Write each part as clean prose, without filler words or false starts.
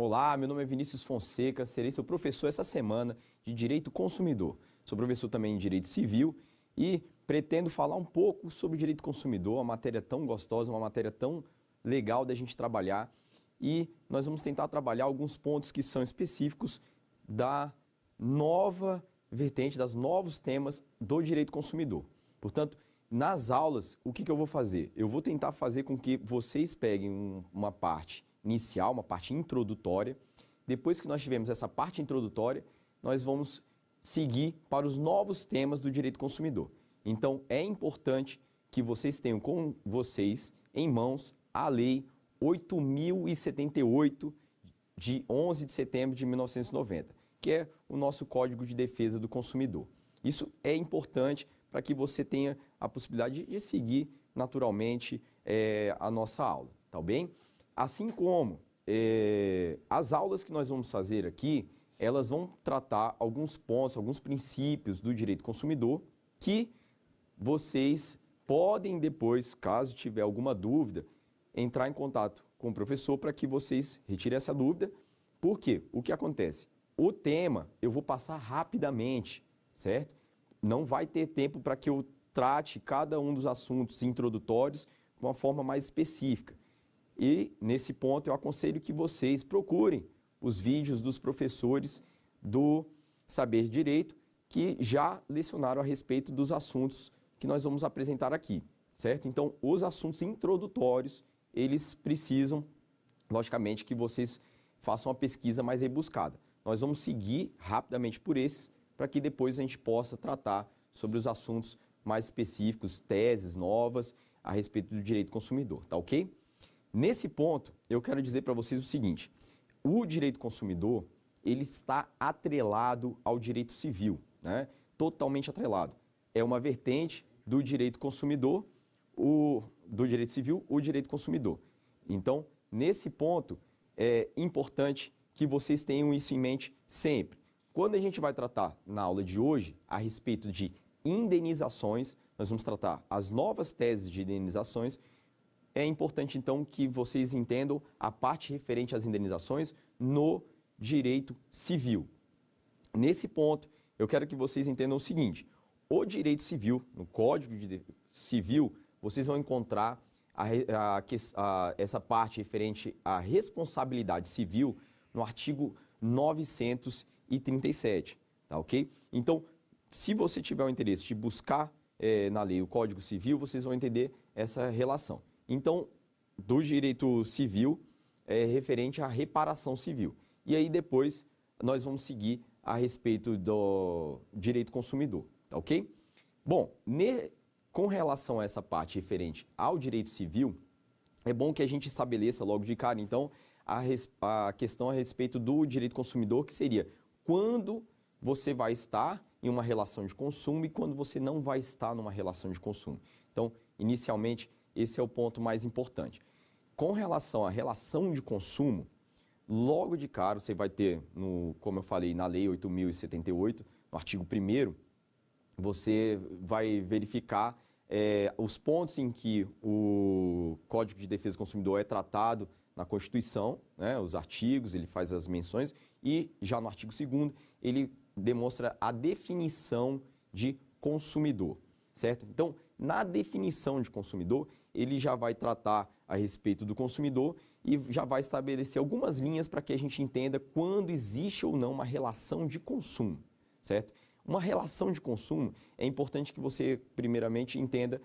Olá, meu nome é Vinícius Fonseca, serei seu professor essa semana de Direito Consumidor. Sou professor também em Direito Civil e pretendo falar um pouco sobre o Direito Consumidor, uma matéria tão gostosa, uma matéria tão legal da gente trabalhar. E nós vamos tentar trabalhar alguns pontos que são específicos da nova vertente, dos novos temas do Direito Consumidor. Portanto, nas aulas, o que eu vou fazer? Eu vou tentar fazer com que vocês peguem uma parte inicial, uma parte introdutória. Depois que nós tivermos essa parte introdutória, nós vamos seguir para os novos temas do direito consumidor. Então, é importante que vocês tenham com vocês em mãos a Lei 8.078, de 11 de setembro de 1990, que é o nosso Código de Defesa do Consumidor. Isso é importante para que você tenha a possibilidade de seguir naturalmente a nossa aula, tá bem? Assim como as aulas que nós vamos fazer aqui, elas vão tratar alguns pontos, alguns princípios do direito consumidor que vocês podem depois, caso tiver alguma dúvida, entrar em contato com o professor para que vocês retirem essa dúvida. Por quê? O que acontece? O tema eu vou passar rapidamente, certo? Não vai ter tempo para que eu trate cada um dos assuntos introdutórios de uma forma mais específica. E, nesse ponto, eu aconselho que vocês procurem os vídeos dos professores do Saber Direito que já lecionaram a respeito dos assuntos que nós vamos apresentar aqui, certo? Então, os assuntos introdutórios, eles precisam, logicamente, que vocês façam uma pesquisa mais rebuscada. Nós vamos seguir rapidamente por esses, para que depois a gente possa tratar sobre os assuntos mais específicos, teses novas a respeito do direito consumidor, tá ok? Nesse ponto, eu quero dizer para vocês o seguinte: o direito consumidor, ele está atrelado ao direito civil, né? Totalmente atrelado. É uma vertente do direito consumidor, do direito civil, o direito consumidor. Então, nesse ponto, é importante que vocês tenham isso em mente sempre. Quando a gente vai tratar na aula de hoje a respeito de indenizações, nós vamos tratar as novas teses de indenizações. É importante, então, que vocês entendam a parte referente às indenizações no direito civil. Nesse ponto, eu quero que vocês entendam o seguinte: o direito civil, no Código Civil, vocês vão encontrar essa parte referente à responsabilidade civil no artigo 937, tá ok? Então, se você tiver o interesse de buscar na lei o Código Civil, vocês vão entender essa relação. Então, do direito civil é referente à reparação civil. E aí depois nós vamos seguir a respeito do direito consumidor, tá ok? Bom, com relação a essa parte referente ao direito civil, é bom que a gente estabeleça logo de cara, então, a questão a respeito do direito consumidor, que seria quando você vai estar em uma relação de consumo e quando você não vai estar numa relação de consumo. Então, inicialmente, esse é o ponto mais importante. Com relação à relação de consumo, logo de cara você vai ter, como eu falei, na Lei 8.078, no artigo 1º, você vai verificar os pontos em que o Código de Defesa do Consumidor é tratado na Constituição, né, os artigos, ele faz as menções, e já no artigo 2º, ele demonstra a definição de consumidor, certo? Então, na definição de consumidor, ele já vai tratar a respeito do consumidor e já vai estabelecer algumas linhas para que a gente entenda quando existe ou não uma relação de consumo, certo? Uma relação de consumo, é importante que você, primeiramente, entenda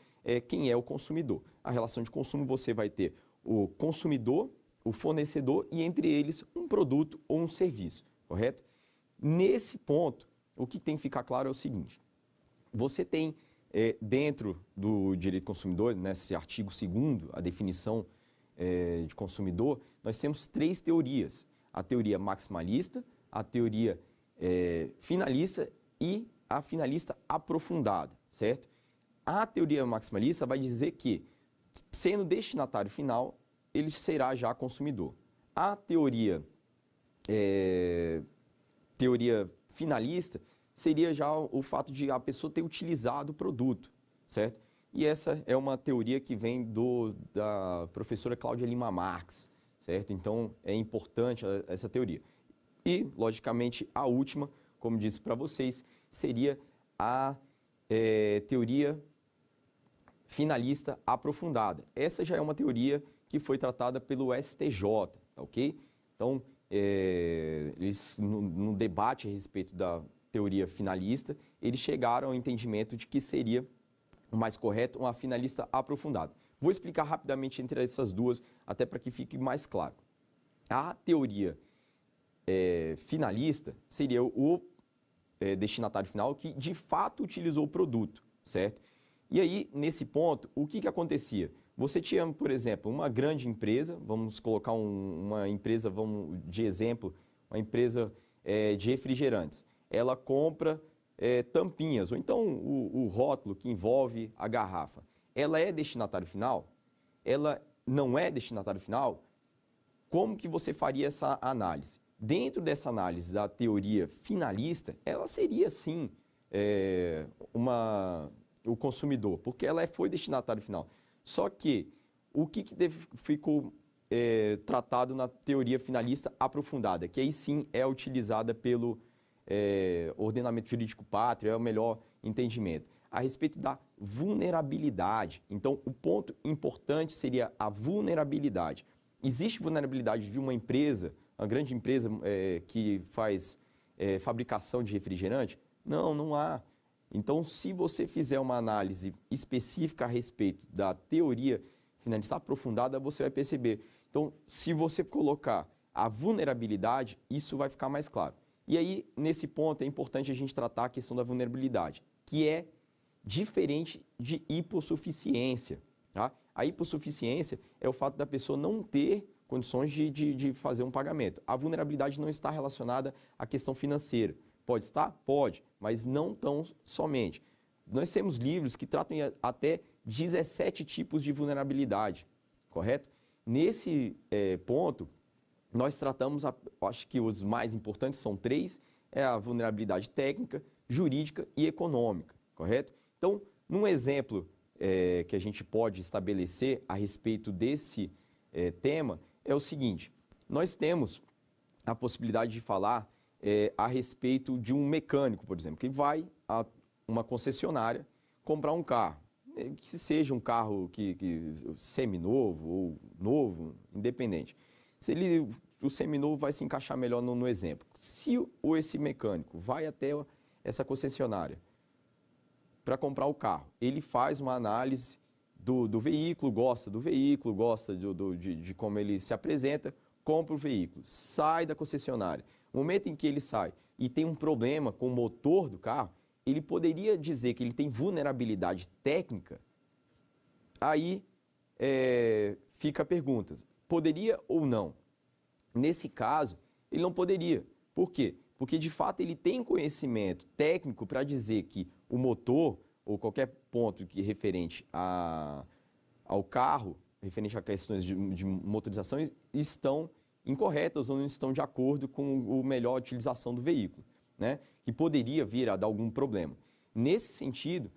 quem é o consumidor. A relação de consumo, você vai ter o consumidor, o fornecedor e, entre eles, um produto ou um serviço, correto? Nesse ponto, o que tem que ficar claro é o seguinte: você tem dentro do direito consumidor, nesse artigo 2º, a definição de consumidor, nós temos 3 teorias: a teoria maximalista, a teoria finalista e a finalista aprofundada, certo? A teoria maximalista vai dizer que, sendo destinatário final, ele será já consumidor. A teoria finalista seria já o fato de a pessoa ter utilizado o produto, certo? E essa é uma teoria que vem da professora Cláudia Lima Marx, certo? Então, é importante essa teoria. E, logicamente, a última, como disse para vocês, seria a teoria finalista aprofundada. Essa já é uma teoria que foi tratada pelo STJ, tá ok? Então, eles, no debate a respeito da teoria finalista, eles chegaram ao entendimento de que seria o mais correto uma finalista aprofundada. Vou explicar rapidamente entre essas duas, até para que fique mais claro. A teoria finalista seria o destinatário final que de fato utilizou o produto, certo? E aí, nesse ponto, o que acontecia? Você tinha, por exemplo, uma grande empresa, vamos colocar uma empresa, de exemplo, uma empresa de refrigerantes. Ela compra tampinhas, ou então o rótulo que envolve a garrafa. Ela é destinatário final? Ela não é destinatário final? Como que você faria essa análise? Dentro dessa análise da teoria finalista, ela seria sim o consumidor, porque ela foi destinatário final. Só que o que ficou tratado na teoria finalista aprofundada, que aí sim é utilizada pelo ordenamento jurídico pátrio, é o melhor entendimento, a respeito da vulnerabilidade. Então, o ponto importante seria a vulnerabilidade. Existe vulnerabilidade de uma empresa, uma grande empresa que faz fabricação de refrigerante? Não, não há. Então, se você fizer uma análise específica a respeito da teoria finalista aprofundada, você vai perceber. Então, se você colocar a vulnerabilidade, isso vai ficar mais claro. E aí, nesse ponto, é importante a gente tratar a questão da vulnerabilidade, que é diferente de hipossuficiência. Tá? A hipossuficiência é o fato da pessoa não ter condições de fazer um pagamento. A vulnerabilidade não está relacionada à questão financeira. Pode estar? Pode, mas não tão somente. Nós temos livros que tratam até 17 tipos de vulnerabilidade, correto? Nesse ponto, nós tratamos, acho que os mais importantes são 3, é a vulnerabilidade técnica, jurídica e econômica, correto? Então, num exemplo que a gente pode estabelecer a respeito desse tema, é o seguinte: nós temos a possibilidade de falar a respeito de um mecânico, por exemplo, que vai a uma concessionária comprar um carro, que seja um carro que seminovo ou novo, independente. O seminovo vai se encaixar melhor no exemplo. Se esse mecânico vai até essa concessionária para comprar o carro, ele faz uma análise do veículo, gosta do veículo, gosta de como ele se apresenta, compra o veículo, sai da concessionária. No momento em que ele sai e tem um problema com o motor do carro, ele poderia dizer que ele tem vulnerabilidade técnica. Aí fica a pergunta, poderia ou não? Nesse caso, ele não poderia. Por quê? Porque, de fato, ele tem conhecimento técnico para dizer que o motor, ou qualquer ponto que referente ao carro, referente a questões de motorização, estão incorretas ou não estão de acordo com a melhor utilização do veículo, né? Que poderia vir a dar algum problema. Nesse sentido,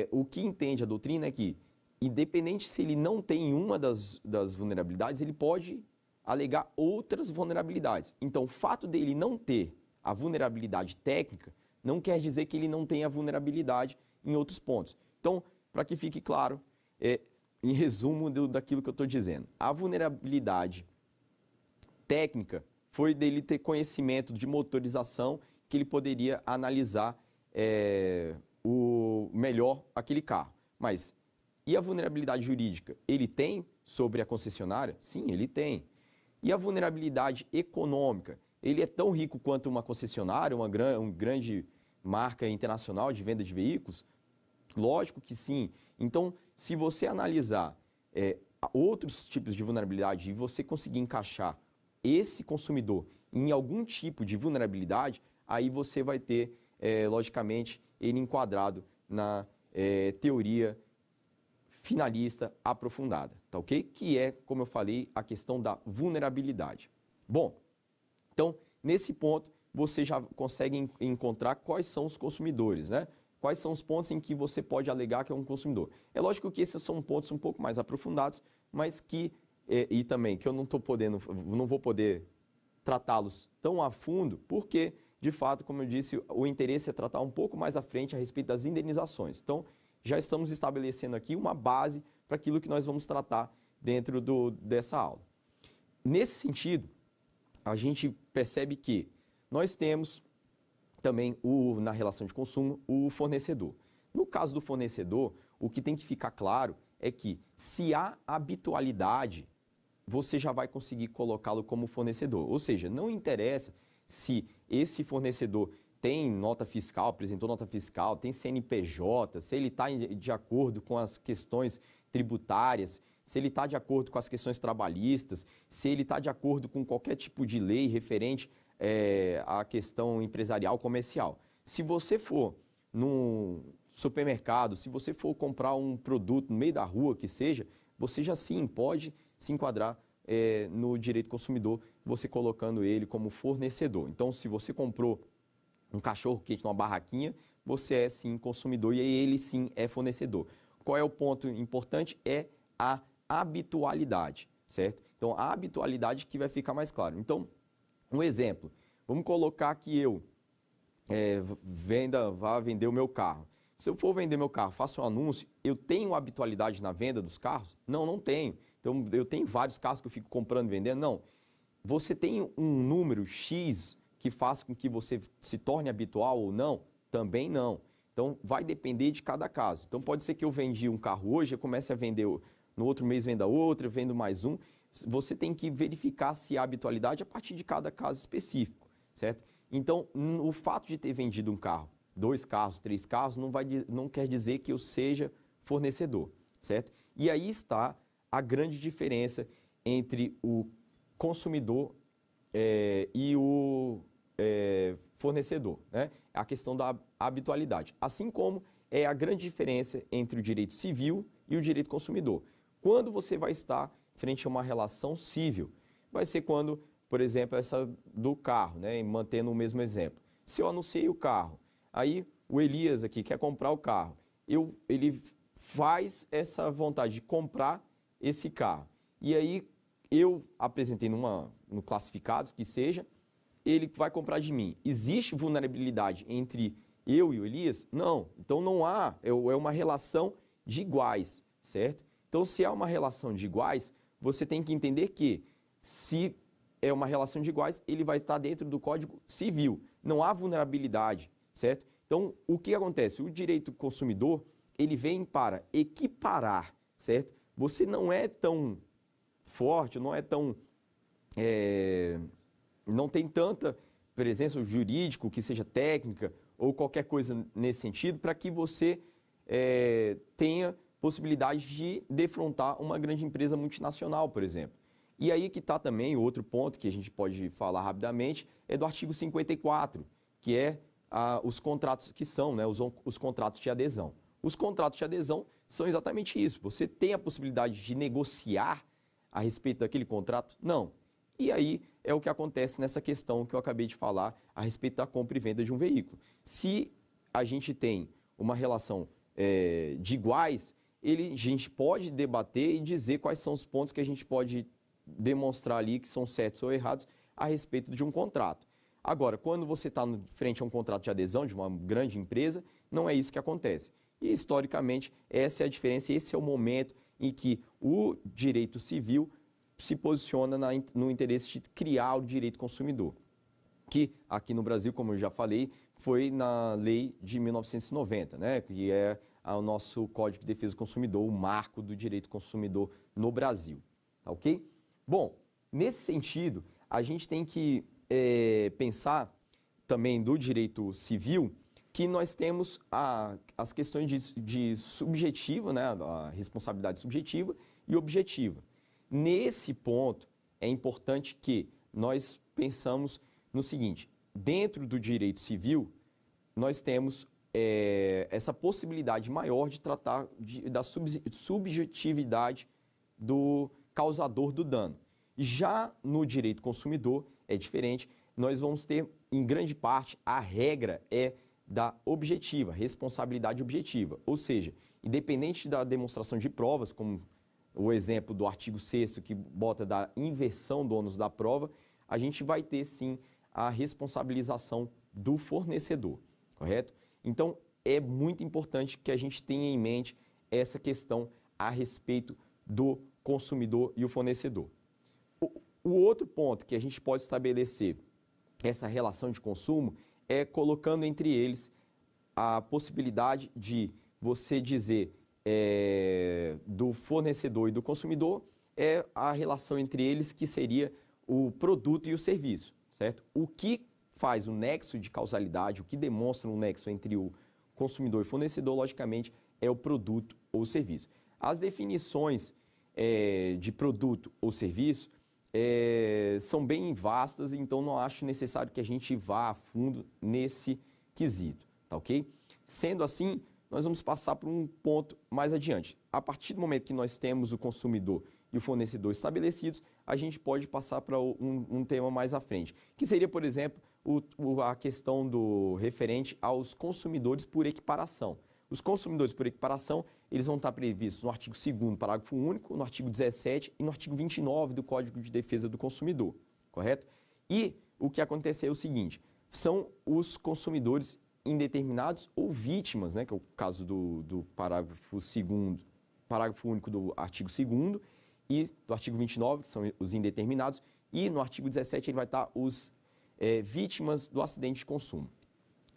o que entende a doutrina é que, independente se ele não tem uma das vulnerabilidades, ele pode alegar outras vulnerabilidades. Então, o fato dele não ter a vulnerabilidade técnica não quer dizer que ele não tenha vulnerabilidade em outros pontos. Então, para que fique claro, em resumo daquilo que eu estou dizendo, a vulnerabilidade técnica foi dele ter conhecimento de motorização que ele poderia analisar melhor aquele carro. Mas, e a vulnerabilidade jurídica? Ele tem sobre a concessionária? Sim, ele tem. E a vulnerabilidade econômica? Ele é tão rico quanto uma concessionária, uma grande marca internacional de venda de veículos? Lógico que sim. Então, se você analisar outros tipos de vulnerabilidade e você conseguir encaixar esse consumidor em algum tipo de vulnerabilidade, aí você vai ter, logicamente, ele enquadrado na teoria finalista aprofundada, tá ok? Que é, como eu falei, a questão da vulnerabilidade. Bom, então, nesse ponto, você já consegue encontrar quais são os consumidores, né? Quais são os pontos em que você pode alegar que é um consumidor. É lógico que esses são pontos um pouco mais aprofundados, mas que e também que eu não vou poder tratá-los tão a fundo, porque, de fato, como eu disse, o interesse é tratar um pouco mais à frente a respeito das indenizações. Então, já estamos estabelecendo aqui uma base para aquilo que nós vamos tratar dentro dessa aula. Nesse sentido, a gente percebe que nós temos também, na relação de consumo, o fornecedor. No caso do fornecedor, o que tem que ficar claro é que, se há habitualidade, você já vai conseguir colocá-lo como fornecedor. Ou seja, não interessa se esse fornecedor tem nota fiscal, apresentou nota fiscal, tem CNPJ, se ele está de acordo com as questões tributárias, se ele está de acordo com as questões trabalhistas, se ele está de acordo com qualquer tipo de lei referente à questão empresarial, comercial. Se você for num supermercado, se você for comprar um produto no meio da rua, que seja, você já sim pode se enquadrar no direito consumidor, você colocando ele como fornecedor. Então, se você comprou um cachorro-quente numa barraquinha, você é sim consumidor e ele sim é fornecedor. Qual é o ponto importante? É a habitualidade, certo? Então, a habitualidade que vai ficar mais claro. Então, um exemplo, vamos colocar que eu vá vender o meu carro. Se eu for vender meu carro, faço um anúncio, eu tenho habitualidade na venda dos carros? Não, não tenho. Então, eu tenho vários carros que eu fico comprando e vendendo? Não. Você tem um número X que faz com que você se torne habitual ou não? Também não. Então, vai depender de cada caso. Então, pode ser que eu vendi um carro hoje, eu comece a vender, no outro mês venda outro, eu vendo mais um. Você tem que verificar se há habitualidade a partir de cada caso específico, certo? Então, o fato de ter vendido um carro, 2 carros, 3 carros, não quer dizer que eu seja fornecedor, certo? E aí está a grande diferença entre o consumidor e o fornecedor, né? A questão da habitualidade. Assim como é a grande diferença entre o direito civil e o direito consumidor. Quando você vai estar frente a uma relação civil, vai ser quando, por exemplo, essa do carro, né? Mantendo o mesmo exemplo. Se eu anunciei o carro, aí o Elias aqui quer comprar o carro, ele faz essa vontade de comprar esse carro. E aí eu apresentei no classificados, que seja, ele vai comprar de mim. Existe vulnerabilidade entre eu e o Elias? Não. Então não há, é uma relação de iguais, certo? Então, se há uma relação de iguais, você tem que entender que, se é uma relação de iguais, ele vai estar dentro do Código Civil. Não há vulnerabilidade, certo? Então, o que acontece? O direito consumidor, ele vem para equiparar, certo? Você não é tão forte, não é tão... não tem tanta presença jurídica, que seja técnica ou qualquer coisa nesse sentido, para que você tenha possibilidade de defrontar uma grande empresa multinacional, por exemplo. E aí que está também outro ponto que a gente pode falar rapidamente, é do artigo 54, que é os contratos que são, né, os contratos de adesão. Os contratos de adesão são exatamente isso. Você tem a possibilidade de negociar a respeito daquele contrato? Não. E aí é o que acontece nessa questão que eu acabei de falar a respeito da compra e venda de um veículo. Se a gente tem uma relação de iguais, a gente pode debater e dizer quais são os pontos que a gente pode demonstrar ali que são certos ou errados a respeito de um contrato. Agora, quando você está frente a um contrato de adesão de uma grande empresa, não é isso que acontece. E, historicamente, essa é a diferença, esse é o momento em que o direito civil se posiciona no interesse de criar o direito consumidor, que aqui no Brasil, como eu já falei, foi na lei de 1990, né, que é o nosso Código de Defesa do Consumidor, o marco do direito consumidor no Brasil, tá ok? Bom, nesse sentido, a gente tem que pensar também do direito civil que nós temos as questões de subjetiva, né, a responsabilidade subjetiva e objetiva. Nesse ponto, é importante que nós pensamos no seguinte: dentro do direito civil, nós temos essa possibilidade maior de tratar da subjetividade do causador do dano. Já no direito consumidor é diferente, nós vamos ter, em grande parte, a regra é da objetiva, responsabilidade objetiva, ou seja, independente da demonstração de provas, como o exemplo do artigo 6º que bota da inversão do ônus da prova, a gente vai ter sim a responsabilização do fornecedor, correto? Então, é muito importante que a gente tenha em mente essa questão a respeito do consumidor e o fornecedor. O outro ponto que a gente pode estabelecer essa relação de consumo é colocando entre eles a possibilidade de você dizer do fornecedor e do consumidor é a relação entre eles que seria o produto e o serviço, certo? O que faz o nexo de causalidade, o que demonstra um nexo entre o consumidor e fornecedor, logicamente, é o produto ou serviço. As definições de produto ou serviço são bem vastas, então não acho necessário que a gente vá a fundo nesse quesito, tá ok? Sendo assim, nós vamos passar por um ponto mais adiante. A partir do momento que nós temos o consumidor e o fornecedor estabelecidos, a gente pode passar para um tema mais à frente, que seria, por exemplo, a questão do referente aos consumidores por equiparação. Os consumidores por equiparação, eles vão estar previstos no artigo 2º, parágrafo único, no artigo 17 e no artigo 29 do Código de Defesa do Consumidor, correto? E o que acontece é o seguinte, são os consumidores indeterminados ou vítimas, né, que é o caso do parágrafo 2º, parágrafo único do artigo 2º e do artigo 29, que são os indeterminados, e no artigo 17 ele vai estar os vítimas do acidente de consumo.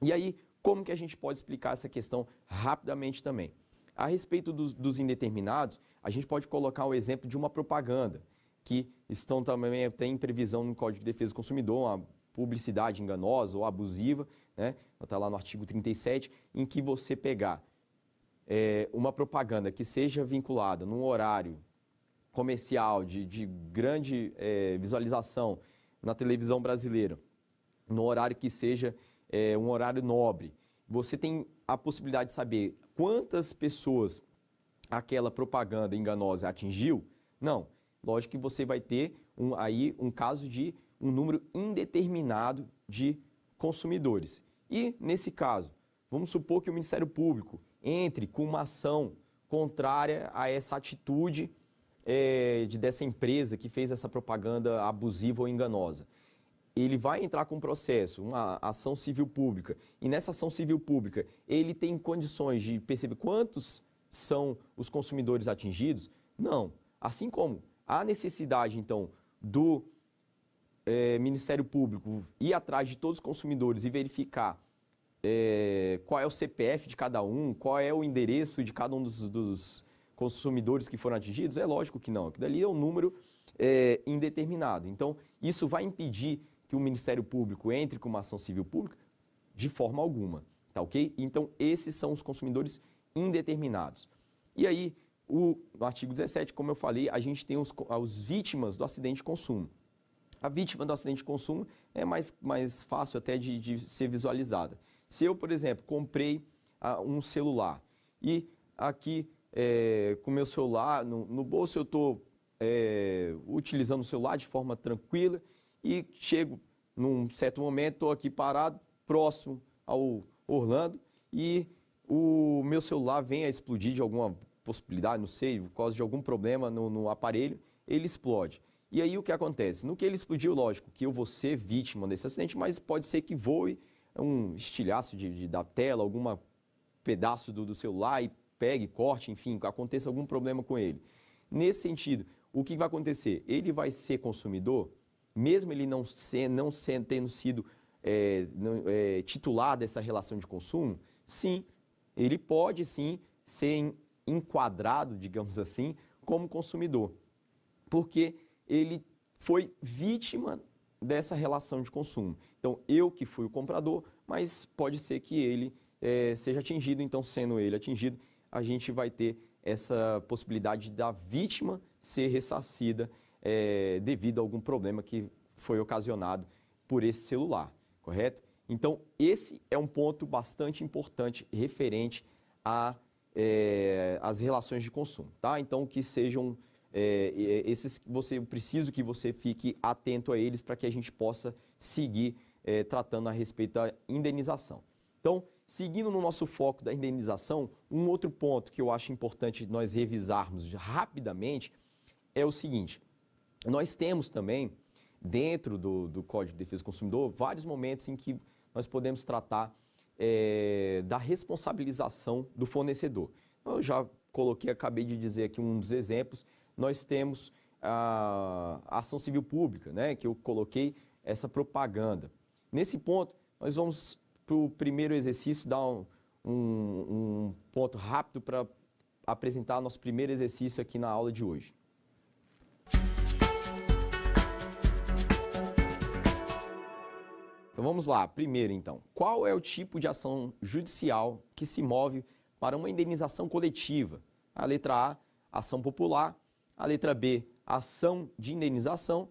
E aí, como que a gente pode explicar essa questão rapidamente também? A respeito dos indeterminados, a gente pode colocar o exemplo de uma propaganda, que estão também tem previsão no Código de Defesa do Consumidor, uma publicidade enganosa ou abusiva, né? Está lá no artigo 37, em que você pegar uma propaganda que seja vinculada num horário comercial de grande visualização na televisão brasileira, no horário que seja um horário nobre, você tem a possibilidade de saber quantas pessoas aquela propaganda enganosa atingiu? Não. Lógico que você vai ter aí um caso de um número indeterminado de consumidores. E, nesse caso, vamos supor que o Ministério Público entre com uma ação contrária a essa atitude dessa empresa que fez essa propaganda abusiva ou enganosa. Ele vai entrar com um processo, uma ação civil pública, e nessa ação civil pública ele tem condições de perceber quantos são os consumidores atingidos? Não. Assim como há necessidade, então, do Ministério Público ir atrás de todos os consumidores e verificar qual é o CPF de cada um, qual é o endereço de cada um dos consumidores que foram atingidos, é lógico que não. Aquilo dali é um número indeterminado. Então, isso vai impedir que o Ministério Público entre com uma ação civil pública de forma alguma, tá ok? Então, esses são os consumidores indeterminados. E aí, no artigo 17, como eu falei, a gente tem os vítimas do acidente de consumo. A vítima do acidente de consumo é mais fácil até de ser visualizada. Se eu, por exemplo, comprei um celular e aqui com o meu celular no bolso eu estou utilizando o celular de forma tranquila e chego num certo momento, estou aqui parado, próximo ao Orlando e o meu celular vem a explodir de alguma possibilidade, não sei, por causa de algum problema no aparelho, ele explode. E aí o que acontece? No que ele explodiu, lógico, que eu vou ser vítima desse acidente, mas pode ser que voe um estilhaço da tela, algum pedaço do celular e pegue, corte, enfim, aconteça algum problema com ele. Nesse sentido, o que vai acontecer? Ele vai ser consumidor, mesmo ele tendo sido titular dessa relação de consumo? Sim, ele pode sim ser enquadrado, digamos assim, como consumidor, porque ele foi vítima dessa relação de consumo. Então, eu que fui o comprador, mas pode ser que ele seja atingido, então, sendo ele atingido, a gente vai ter essa possibilidade da vítima ser ressarcida devido a algum problema que foi ocasionado por esse celular, correto? Então, esse é um ponto bastante importante referente às relações de consumo, tá? Então, que sejam esses, preciso que você fique atento a eles para que a gente possa seguir tratando a respeito da indenização. Então, seguindo no nosso foco da indenização, um outro ponto que eu acho importante nós revisarmos rapidamente é o seguinte: nós temos também, dentro do Código de Defesa do Consumidor, vários momentos em que nós podemos tratar da responsabilização do fornecedor. Eu já acabei de dizer aqui um dos exemplos, nós temos a ação civil pública, né, que eu coloquei essa propaganda. Nesse ponto, nós vamos para o primeiro exercício, dar um ponto rápido para apresentar nosso primeiro exercício aqui na aula de hoje. Então vamos lá, primeiro então, qual é o tipo de ação judicial que se move para uma indenização coletiva? A letra A, ação popular, a letra B, ação de indenização,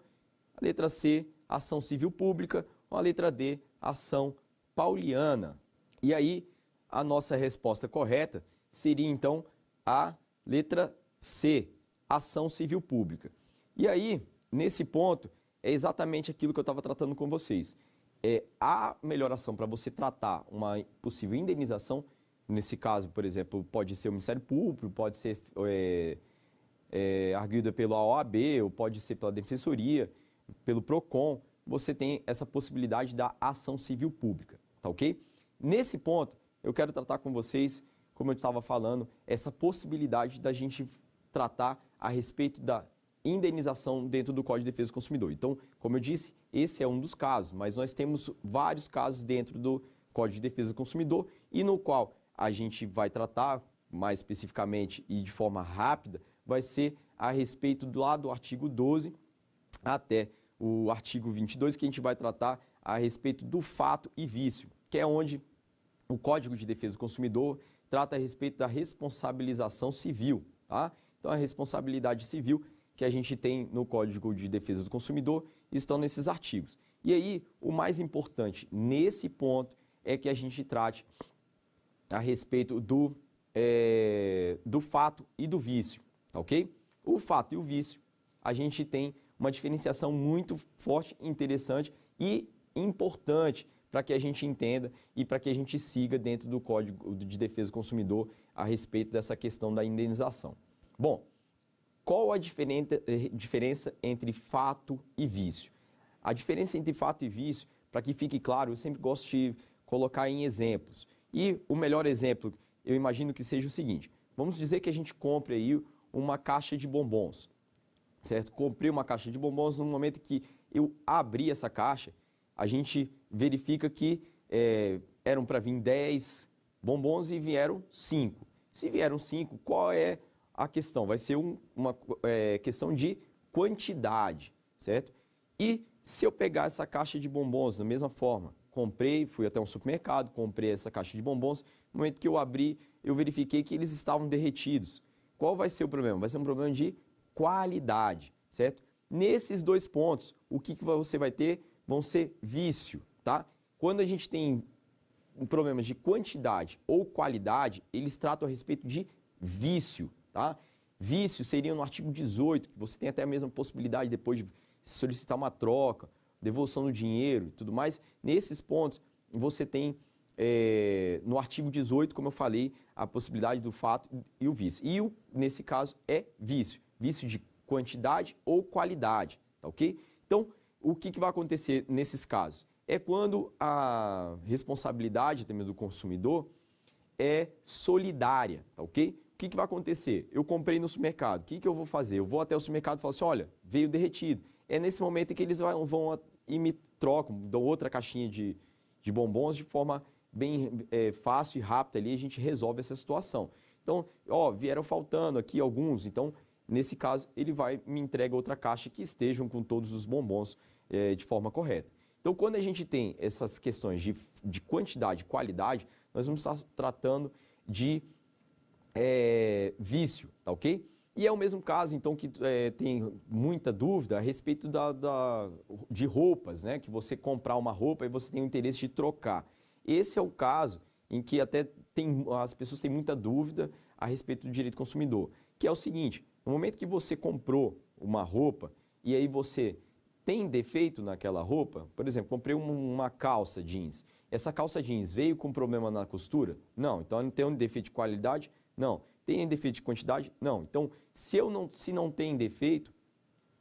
a letra C, ação civil pública, ou a letra D, ação pauliana. E aí, a nossa resposta correta seria então a letra C, ação civil pública. E aí, nesse ponto, é exatamente aquilo que eu estava tratando com vocês. A melhor ação para você tratar uma possível indenização, nesse caso, por exemplo, pode ser o Ministério Público, pode ser arguida pela OAB, ou pode ser pela Defensoria, pelo PROCON, você tem essa possibilidade da ação civil pública, tá ok? Nesse ponto, eu quero tratar com vocês, como eu estava falando, essa possibilidade da gente tratar a respeito da indenização dentro do Código de Defesa do Consumidor. Então, como eu disse, esse é um dos casos, mas nós temos vários casos dentro do Código de Defesa do Consumidor e no qual a gente vai tratar mais especificamente e de forma rápida, vai ser a respeito do artigo 12 até o artigo 22, que a gente vai tratar a respeito do fato e vício, que é onde o Código de Defesa do Consumidor trata a respeito da responsabilização civil, tá? Então, a responsabilidade civil que a gente tem no Código de Defesa do Consumidor estão nesses artigos. E aí, o mais importante nesse ponto é que a gente trate a respeito do fato e do vício, tá ok? O fato e o vício, a gente tem uma diferenciação muito forte, interessante e importante para que a gente entenda e para que a gente siga dentro do Código de Defesa do Consumidor a respeito dessa questão da indenização. Bom, qual a diferença entre fato e vício? A diferença entre fato e vício, para que fique claro, eu sempre gosto de colocar em exemplos. E o melhor exemplo, eu imagino que seja o seguinte: vamos dizer que a gente compre aí uma caixa de bombons, certo? Comprei uma caixa de bombons, no momento que eu abri essa caixa, a gente verifica que eram para vir 10 bombons e vieram 5. Se vieram 5, qual é a questão? Vai ser uma questão de quantidade, certo? E se eu pegar essa caixa de bombons da mesma forma, comprei, fui até um supermercado, comprei essa caixa de bombons, no momento que eu abri, eu verifiquei que eles estavam derretidos. Qual vai ser o problema? Vai ser um problema de qualidade, certo? Nesses dois pontos, o que você vai ter vão ser vício, tá? Quando a gente tem problemas de quantidade ou qualidade, eles tratam a respeito de vício, tá? Vício seria no artigo 18, que você tem até a mesma possibilidade depois de solicitar uma troca, devolução do dinheiro e tudo mais. Nesses pontos, você tem no artigo 18, como eu falei, a possibilidade do fato e o vício. E nesse caso é vício, vício de quantidade ou qualidade, tá ok? Então, o que vai acontecer nesses casos? É quando a responsabilidade também do consumidor é solidária, tá ok? O que vai acontecer? Eu comprei no supermercado, o que eu vou fazer? Eu vou até o supermercado e falo assim, olha, veio derretido. É nesse momento que eles vão e me trocam, dão outra caixinha de bombons de forma bem fácil e rápida ali, a gente resolve essa situação. Então, vieram faltando aqui alguns, então, nesse caso, ele me entrega outra caixa que estejam com todos os bombons de forma correta. Então, quando a gente tem essas questões de quantidade e qualidade, nós vamos estar tratando de vício, tá ok? E é o mesmo caso, então, que tem muita dúvida a respeito de roupas, né? Que você comprar uma roupa e você tem o interesse de trocar. Esse é o caso em que até as pessoas têm muita dúvida a respeito do direito do consumidor, que é o seguinte: no momento que você comprou uma roupa e aí você tem defeito naquela roupa? Por exemplo, comprei uma calça jeans. Essa calça jeans veio com problema na costura? Não. Então, ela tem um defeito de qualidade? Não. Tem defeito de quantidade? Não. Então, se não tem defeito,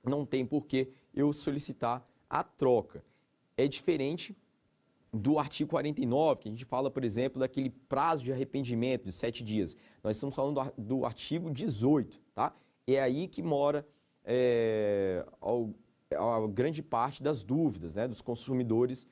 não tem por que eu solicitar a troca. É diferente do artigo 49, que a gente fala, por exemplo, daquele prazo de arrependimento de 7 dias. Nós estamos falando do artigo 18, tá? É aí que mora a grande parte das dúvidas, né, dos consumidores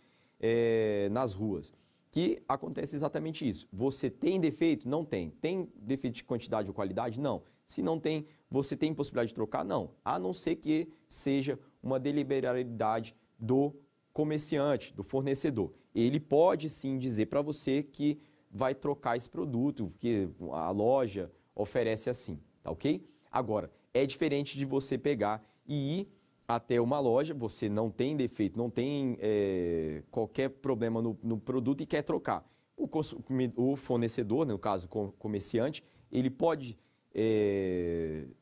nas ruas. Que acontece exatamente isso. Você tem defeito? Não tem. Tem defeito de quantidade ou qualidade? Não. Se não tem, você tem possibilidade de trocar? Não. A não ser que seja uma deliberalidade do comerciante, do fornecedor. Ele pode sim dizer para você que vai trocar esse produto, que a loja oferece assim, tá ok? Agora, é diferente de você pegar e ir até uma loja, você não tem defeito, não tem qualquer problema no produto e quer trocar. O fornecedor, no caso o comerciante, ele pode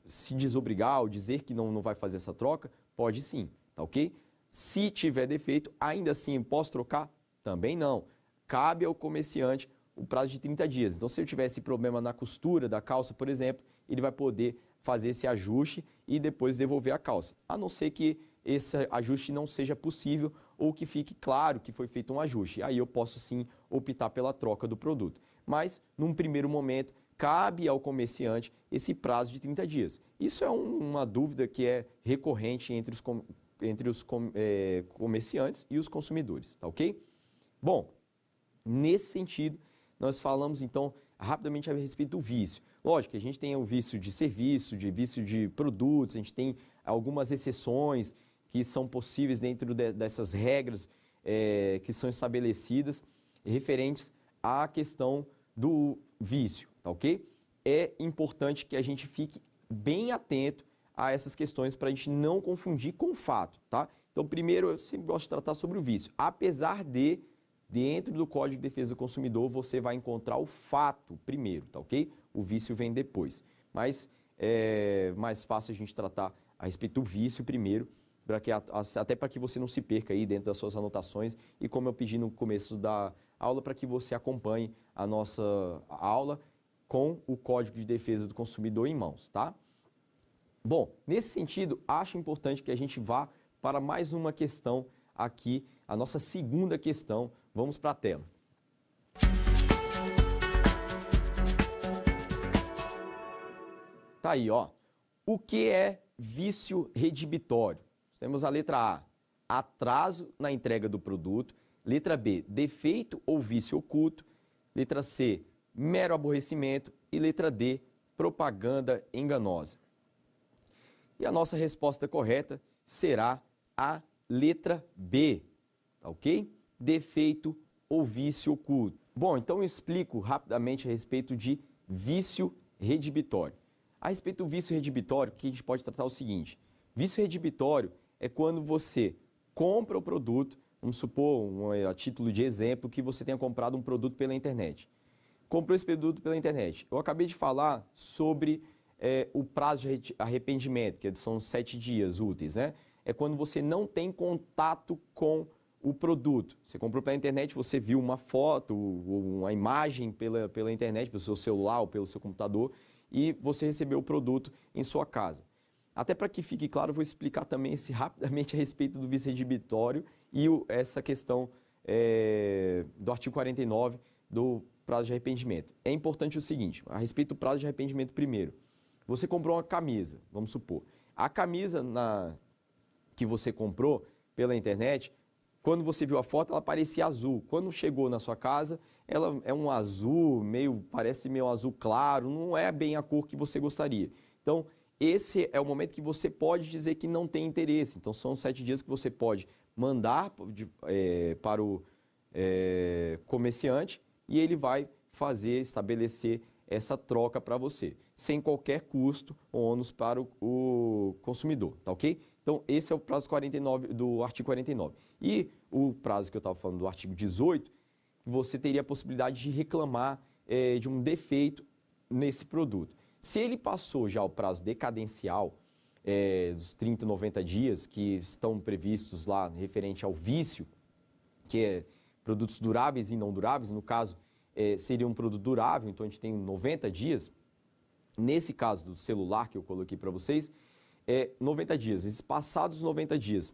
se desobrigar ou dizer que não vai fazer essa troca? Pode sim, tá ok? Se tiver defeito, ainda assim posso trocar? Também não. Cabe ao comerciante o prazo de 30 dias. Então, se eu tivesse problema na costura da calça, por exemplo, ele vai poder fazer esse ajuste e depois devolver a calça. A não ser que esse ajuste não seja possível ou que fique claro que foi feito um ajuste. Aí eu posso sim optar pela troca do produto. Mas, num primeiro momento, cabe ao comerciante esse prazo de 30 dias. Isso é uma dúvida que é recorrente entre os comerciantes e os consumidores, tá ok? Bom, nesse sentido, nós falamos então rapidamente a respeito do vício. Lógico que a gente tem o vício de serviço, de vício de produtos, a gente tem algumas exceções que são possíveis dentro dessas regras que são estabelecidas referentes à questão do vício, tá ok? É importante que a gente fique bem atento a essas questões para a gente não confundir com o fato, tá? Então, primeiro, eu sempre gosto de tratar sobre o vício. Apesar de, dentro do Código de Defesa do Consumidor, você vai encontrar o fato primeiro, tá ok? O vício vem depois. Mas é mais fácil a gente tratar a respeito do vício primeiro, até para que você não se perca aí dentro das suas anotações e como eu pedi no começo da aula, para que você acompanhe a nossa aula com o Código de Defesa do Consumidor em mãos, tá? Bom, nesse sentido, acho importante que a gente vá para mais uma questão aqui, a nossa segunda questão. Vamos para a tela. Tá aí, ó. O que é vício redibitório? Temos a letra A, atraso na entrega do produto. Letra B, defeito ou vício oculto. Letra C, mero aborrecimento. E letra D, propaganda enganosa. E a nossa resposta correta será a letra B, tá ok? Defeito ou vício oculto. Bom, então eu explico rapidamente a respeito de vício redibitório. A respeito do vício redibitório, que a gente pode tratar o seguinte: vício redibitório é quando você compra o produto, vamos supor, a título de exemplo, que você tenha comprado um produto pela internet. Comprou esse produto pela internet. Eu acabei de falar sobre o prazo de arrependimento, que são 7 dias úteis, né? É quando você não tem contato com o produto. Você comprou pela internet, você viu uma foto, uma imagem pela internet, pelo seu celular ou pelo seu computador, e você recebeu o produto em sua casa. Até para que fique claro, eu vou explicar também rapidamente a respeito do vício redibitório e essa questão do artigo 49 do prazo de arrependimento. É importante o seguinte, a respeito do prazo de arrependimento primeiro. Você comprou uma camisa, vamos supor. A camisa que você comprou pela internet, quando você viu a foto, ela parecia azul. Quando chegou na sua casa, ela é um azul, parece meio azul claro, não é bem a cor que você gostaria. Então, esse é o momento que você pode dizer que não tem interesse. Então, são 7 dias que você pode mandar para o comerciante e ele vai estabelecer essa troca para você, sem qualquer custo ou ônus para o consumidor, tá ok? Então, esse é o prazo 49 do artigo 49. E o prazo que eu estava falando do artigo 18, você teria a possibilidade de reclamar de um defeito nesse produto. Se ele passou já o prazo decadencial, dos 30, 90 dias que estão previstos lá referente ao vício, que é produtos duráveis e não duráveis, no caso, seria um produto durável, então a gente tem 90 dias. Nesse caso do celular que eu coloquei para vocês, 90 dias. Esses passados 90 dias,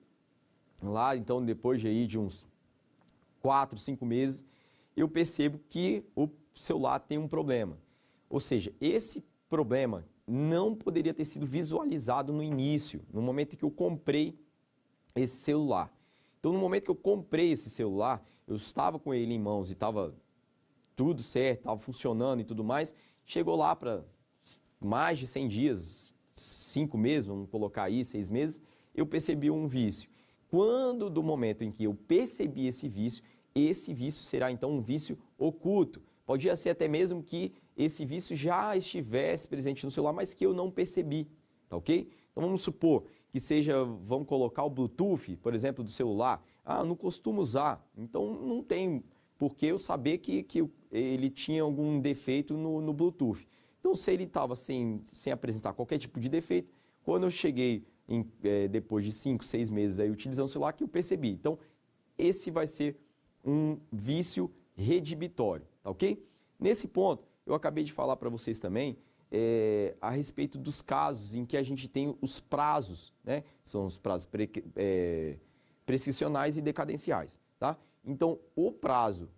lá então depois de uns 4, 5 meses, eu percebo que o celular tem um problema. Ou seja, esse problema não poderia ter sido visualizado no início, no momento em que eu comprei esse celular. Então, no momento que eu comprei esse celular, eu estava com ele em mãos e estava tudo certo, estava funcionando e tudo mais. Chegou lá para mais de 100 dias, 5 meses, vamos colocar aí, 6 meses, eu percebi um vício. Quando do momento em que eu percebi esse vício será então um vício oculto. Podia ser até mesmo que esse vício já estivesse presente no celular, mas que eu não percebi, tá ok? Então vamos supor que seja, vamos colocar o Bluetooth, por exemplo, do celular. Ah, não costumo usar, então não tem por que eu saber que ele tinha algum defeito no Bluetooth. Então se ele estava sem apresentar qualquer tipo de defeito, quando eu cheguei depois de 5, 6 meses aí utilizando o celular, que eu percebi. Então esse vai ser um vício redibitório, tá ok? Nesse ponto, eu acabei de falar para vocês também a respeito dos casos em que a gente tem os prazos, né? São os prazos prescricionais e decadenciais, tá? Então, o prazo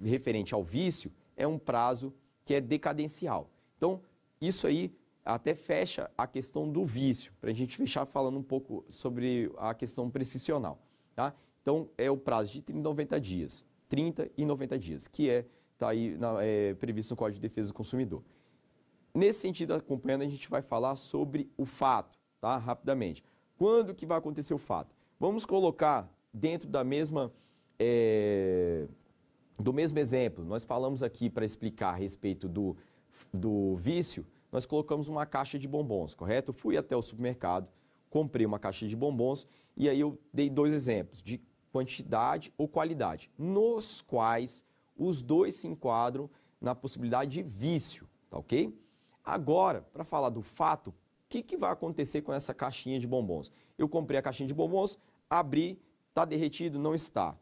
referente ao vício é um prazo que é decadencial. Então, isso aí até fecha a questão do vício, para a gente fechar falando um pouco sobre a questão prescricional, tá? Então, é o prazo de 90 dias, 30 e 90 dias, que está aí previsto no Código de Defesa do Consumidor. Nesse sentido, acompanhando, a gente vai falar sobre o fato, tá? Rapidamente. Quando que vai acontecer o fato? Vamos colocar dentro da mesma, do mesmo exemplo. Nós falamos aqui para explicar a respeito do vício, nós colocamos uma caixa de bombons, correto? Eu fui até o supermercado, comprei uma caixa de bombons e aí eu dei 2 exemplos de quantidade ou qualidade, nos quais os dois se enquadram na possibilidade de vício, tá ok? Agora, para falar do fato, o que vai acontecer com essa caixinha de bombons? Eu comprei a caixinha de bombons, abri, está derretido? Não está.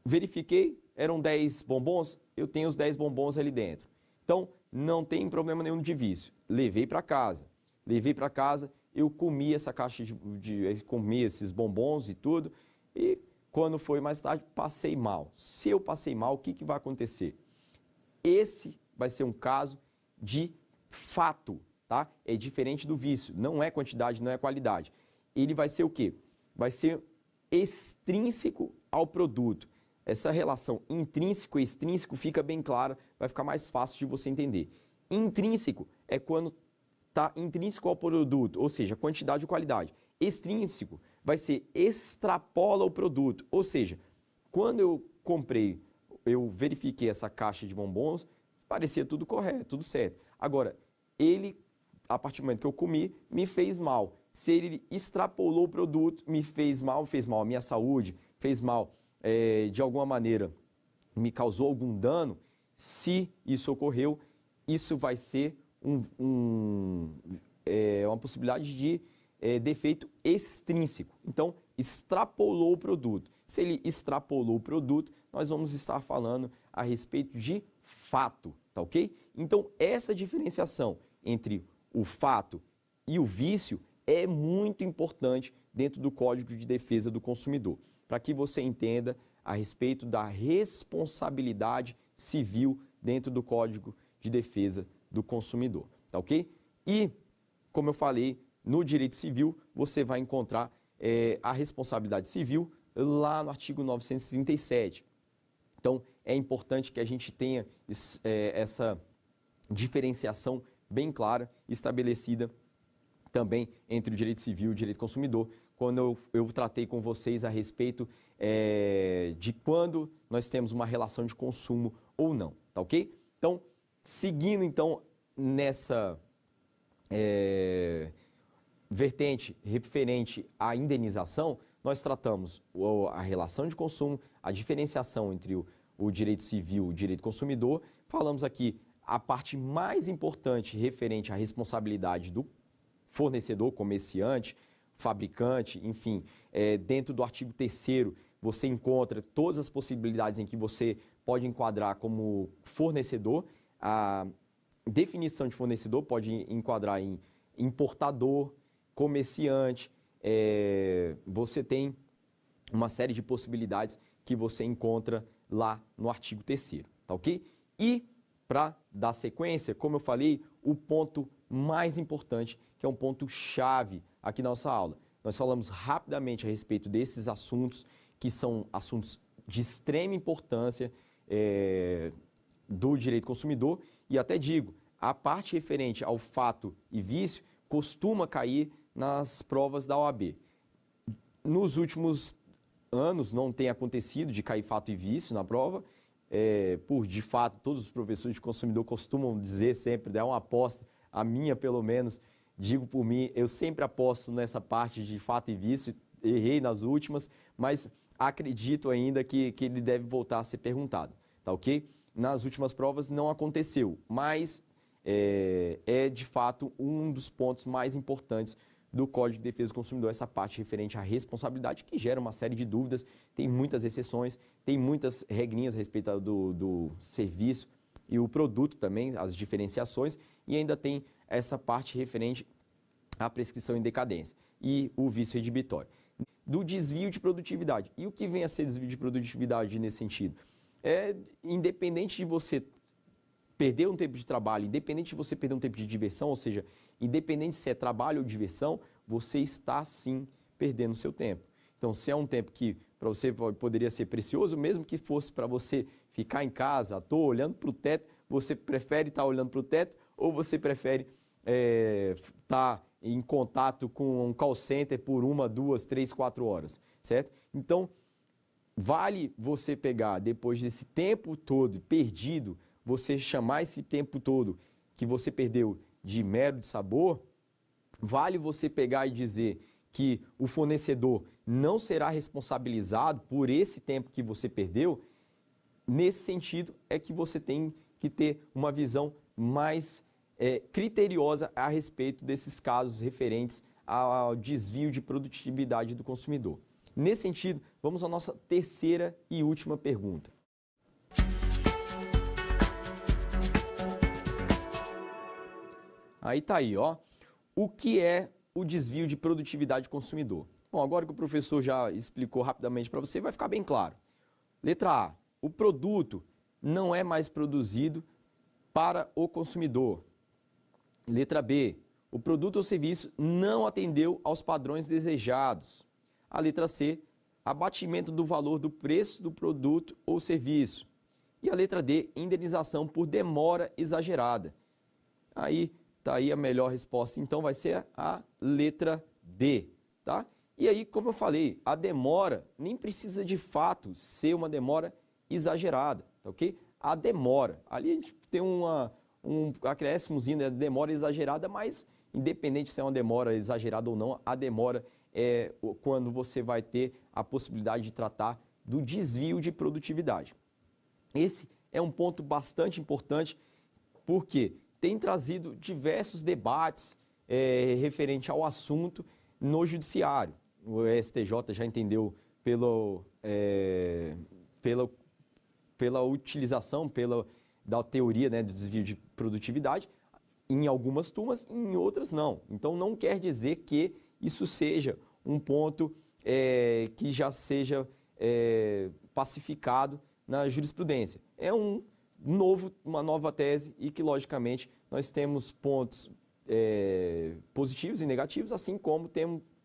Verifiquei, eram 10 bombons, eu tenho os 10 bombons ali dentro. Então, não tem problema nenhum de vício. Levei para casa, eu comi essa caixa comi esses bombons e tudo, e quando foi mais tarde, passei mal. Se eu passei mal, o que vai acontecer? Esse vai ser um caso de fato, tá? É diferente do vício, não é quantidade, não é qualidade. Ele vai ser o quê? Vai ser extrínseco ao produto. Essa relação intrínseco e extrínseco fica bem clara, vai ficar mais fácil de você entender. Intrínseco é quando está intrínseco ao produto, ou seja, quantidade ou qualidade. Extrínseco vai ser extrapola o produto, ou seja, quando eu comprei, eu verifiquei essa caixa de bombons, parecia tudo correto, tudo certo. Agora, ele, a partir do momento que eu comi, me fez mal. Se ele extrapolou o produto, me fez mal à minha saúde, fez mal de alguma maneira, me causou algum dano, se isso ocorreu, isso vai ser uma possibilidade de defeito extrínseco. Então, extrapolou o produto. Se ele extrapolou o produto, nós vamos estar falando a respeito de fato, tá ok? Então, essa diferenciação entre o fato e o vício é muito importante dentro do Código de Defesa do Consumidor, para que você entenda a respeito da responsabilidade civil dentro do Código de Defesa do Consumidor, tá ok? E, como eu falei, no direito civil, você vai encontrar a responsabilidade civil lá no artigo 937. Então, é importante que a gente tenha essa diferenciação bem clara, estabelecida também entre o direito civil e o direito consumidor, quando eu tratei com vocês a respeito de quando nós temos uma relação de consumo ou não, tá ok? Então, seguindo então nessa vertente referente à indenização, nós tratamos a relação de consumo, a diferenciação entre o direito civil e o direito consumidor. Falamos aqui a parte mais importante referente à responsabilidade do fornecedor, comerciante, fabricante, enfim. Dentro do artigo 3º, você encontra todas as possibilidades em que você pode enquadrar como fornecedor. A definição de fornecedor pode enquadrar em importador, comerciante. Você tem uma série de possibilidades que você encontra lá no artigo 3º, tá ok? E, para dar sequência, como eu falei, o ponto mais importante, que é um ponto chave aqui na nossa aula. Nós falamos rapidamente a respeito desses assuntos, que são assuntos de extrema importância do direito consumidor, e até digo, a parte referente ao fato e vício costuma cair nas provas da OAB. Nos últimos anos não tem acontecido de cair fato e vício na prova, de fato, todos os professores de consumidor costumam dizer sempre, é uma aposta, a minha pelo menos, digo por mim, eu sempre aposto nessa parte de fato e vício, errei nas últimas, mas acredito ainda que ele deve voltar a ser perguntado, tá ok? Nas últimas provas não aconteceu, mas de fato um dos pontos mais importantes do Código de Defesa do Consumidor, essa parte referente à responsabilidade, que gera uma série de dúvidas, tem muitas exceções, tem muitas regrinhas a respeito do serviço e o produto também, as diferenciações, e ainda tem essa parte referente à prescrição em decadência e o vício redibitório. Do desvio de produtividade. E o que vem a ser desvio de produtividade nesse sentido? Independente de você perder um tempo de trabalho, independente de você perder um tempo de diversão, ou seja, independente se é trabalho ou diversão, você está sim perdendo seu tempo. Então, se é um tempo que para você poderia ser precioso, mesmo que fosse para você ficar em casa, à toa, olhando para o teto, você prefere estar olhando para o teto ou você prefere estar em contato com um call center por 1, 2, 3, 4 horas, certo? Então, vale você pegar, depois desse tempo todo perdido, você chamar esse tempo todo que você perdeu de mero de sabor, vale você pegar e dizer que o fornecedor não será responsabilizado por esse tempo que você perdeu. Nesse sentido, é que você tem que ter uma visão mais criteriosa a respeito desses casos referentes ao desvio de produtividade do consumidor. Nesse sentido, vamos à nossa terceira e última pergunta. Aí tá aí, ó. O que é o desvio de produtividade do consumidor? Bom, agora que o professor já explicou rapidamente para você, vai ficar bem claro. Letra A. O produto não é mais produzido para o consumidor. Letra B. O produto ou serviço não atendeu aos padrões desejados. A letra C. Abatimento do valor do preço do produto ou serviço. E a letra D. Indenização por demora exagerada. Aí tá aí a melhor resposta, então vai ser a letra D, tá? E aí, como eu falei, a demora nem precisa de fato ser uma demora exagerada, tá ok? A demora, ali a gente tem um acréscimozinho da demora exagerada, mas independente se é uma demora exagerada ou não, a demora é quando você vai ter a possibilidade de tratar do desvio de produtividade. Esse é um ponto bastante importante, porque tem trazido diversos debates referente ao assunto no judiciário. O STJ já entendeu pela utilização da teoria, né, do desvio de produtividade, em algumas turmas, em outras não. Então, não quer dizer que isso seja um ponto que já seja pacificado na jurisprudência. É uma nova tese e que, logicamente, nós temos pontos positivos e negativos, assim como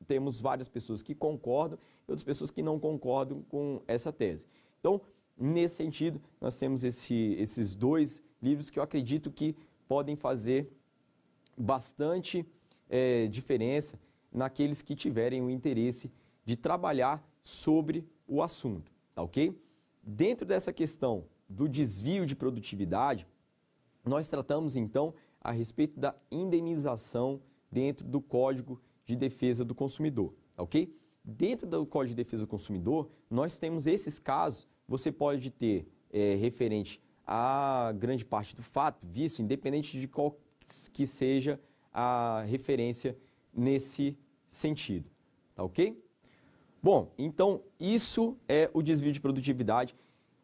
temos várias pessoas que concordam e outras pessoas que não concordam com essa tese. Então, nesse sentido, nós temos esses dois livros que eu acredito que podem fazer bastante diferença naqueles que tiverem o interesse de trabalhar sobre o assunto, tá ok? Dentro dessa questão do desvio de produtividade, nós tratamos então a respeito da indenização dentro do Código de Defesa do Consumidor, ok? Dentro do Código de Defesa do Consumidor, nós temos esses casos, você pode ter referente a grande parte do fato, vício, independente de qual que seja a referência nesse sentido, tá ok? Bom, então isso é o desvio de produtividade,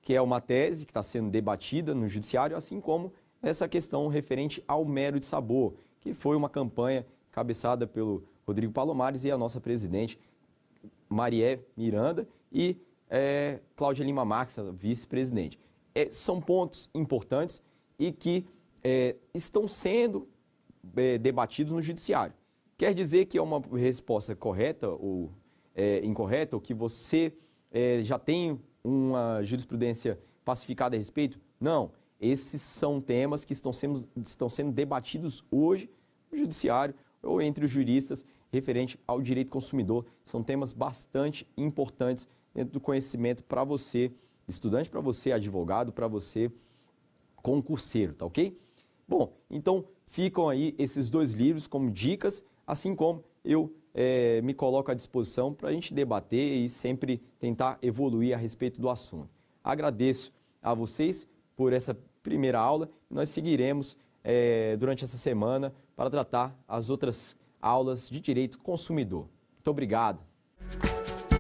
que é uma tese que está sendo debatida no judiciário, assim como essa questão referente ao mero de sabor, que foi uma campanha cabeçada pelo Rodrigo Palomares e a nossa presidente Marié Miranda e Cláudia Lima Marques, a vice-presidente. São pontos importantes e que estão sendo debatidos no judiciário. Quer dizer que é uma resposta correta ou incorreta, ou que você já tem uma jurisprudência pacificada a respeito? Não. Esses são temas que estão sendo debatidos hoje no judiciário ou entre os juristas referente ao direito consumidor. São temas bastante importantes dentro do conhecimento para você, estudante, para você, advogado, para você, concurseiro, tá ok? Bom, então ficam aí esses 2 livros como dicas, assim como eu me coloco à disposição para a gente debater e sempre tentar evoluir a respeito do assunto. Agradeço a vocês por essa primeira aula. Nós seguiremos durante essa semana para tratar as outras aulas de direito consumidor. Muito obrigado.